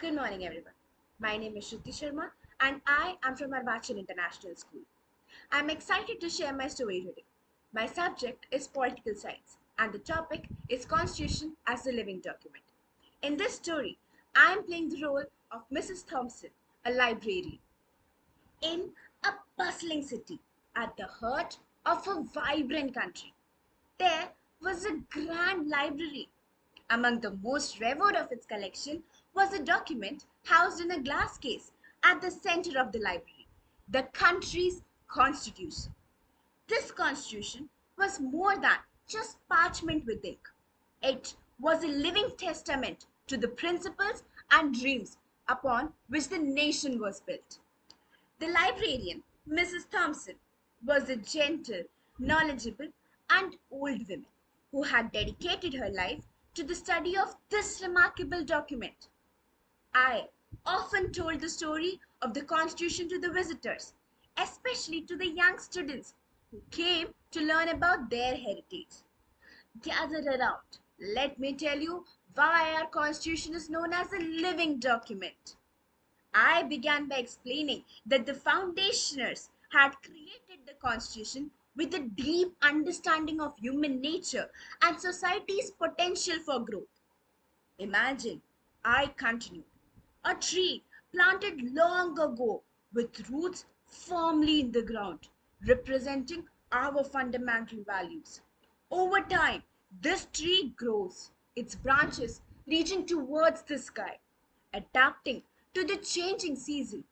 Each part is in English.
Good morning, everyone. My name is Shruti Sharma, and I am from Arunachal International School. I am excited to share my story today. My subject is political science, and the topic is Constitution as a living document. In this story, I am playing the role of Mrs. Thompson, a librarian. In a bustling city, at the heart of a vibrant country, there was a grand library. Among the most revered of its collection was a document housed in a glass case at the center of the library, the country's constitution. This constitution was more than just parchment with ink. It was a living testament to the principles and dreams upon which the nation was built. The librarian, Mrs. Thompson, was a gentle, knowledgeable, and old woman who had dedicated her life to the study of this remarkable document. I often told the story of the Constitution to the visitors, especially to the young students who came to learn about their heritage. Gather around. Let me tell you why our Constitution is known as a living document. I began by explaining that the foundationers had created the Constitution with a deep understanding of human nature and society's potential for growth. Imagine, I continued, a tree planted long ago with roots firmly in the ground, representing our fundamental values. Over time, this tree grows, its branches reaching towards the sky, adapting to the changing season.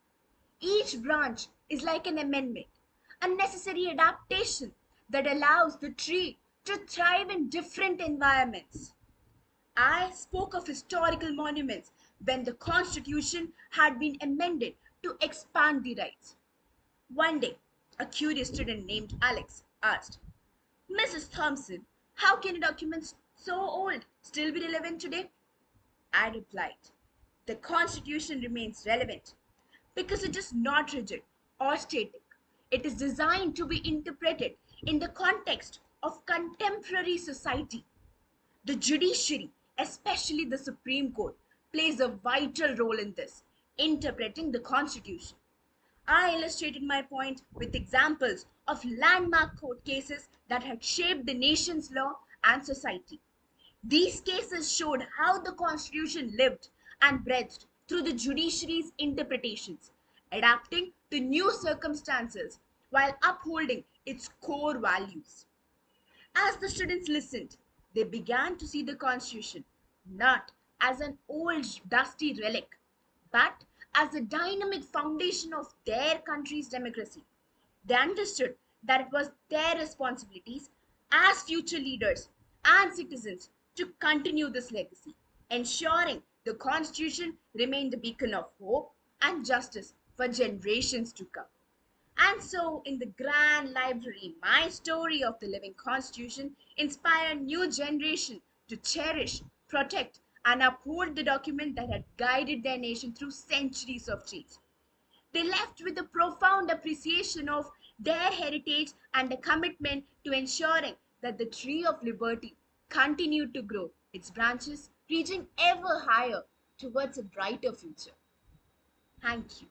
Each branch is like an amendment, a necessary adaptation that allows the tree to thrive in different environments. I spoke of historical monuments when the Constitution had been amended to expand the rights. One day, a curious student named Alex asked, Mrs. Thompson, how can a document so old still be relevant today? I replied, the Constitution remains relevant because it is not rigid or static. It is designed to be interpreted in the context of contemporary society. The judiciary, especially the Supreme Court, plays a vital role in this, interpreting the Constitution. I illustrated my point with examples of landmark court cases that had shaped the nation's law and society. These cases showed how the Constitution lived and breathed through the judiciary's interpretations, adapting to new circumstances while upholding its core values. As the students listened, they began to see the Constitution not as an old dusty relic, but as a dynamic foundation of their country's democracy. They understood that it was their responsibilities as future leaders and citizens to continue this legacy, ensuring the Constitution remained a beacon of hope and justice for generations to come. And so, in the grand library, my story of the living Constitution inspired new generation to cherish, protect, and uphold the document that had guided their nation through centuries of change. They left with a profound appreciation of their heritage and a commitment to ensuring that the tree of liberty continued to grow, its branches reaching ever higher towards a brighter future. Thank you.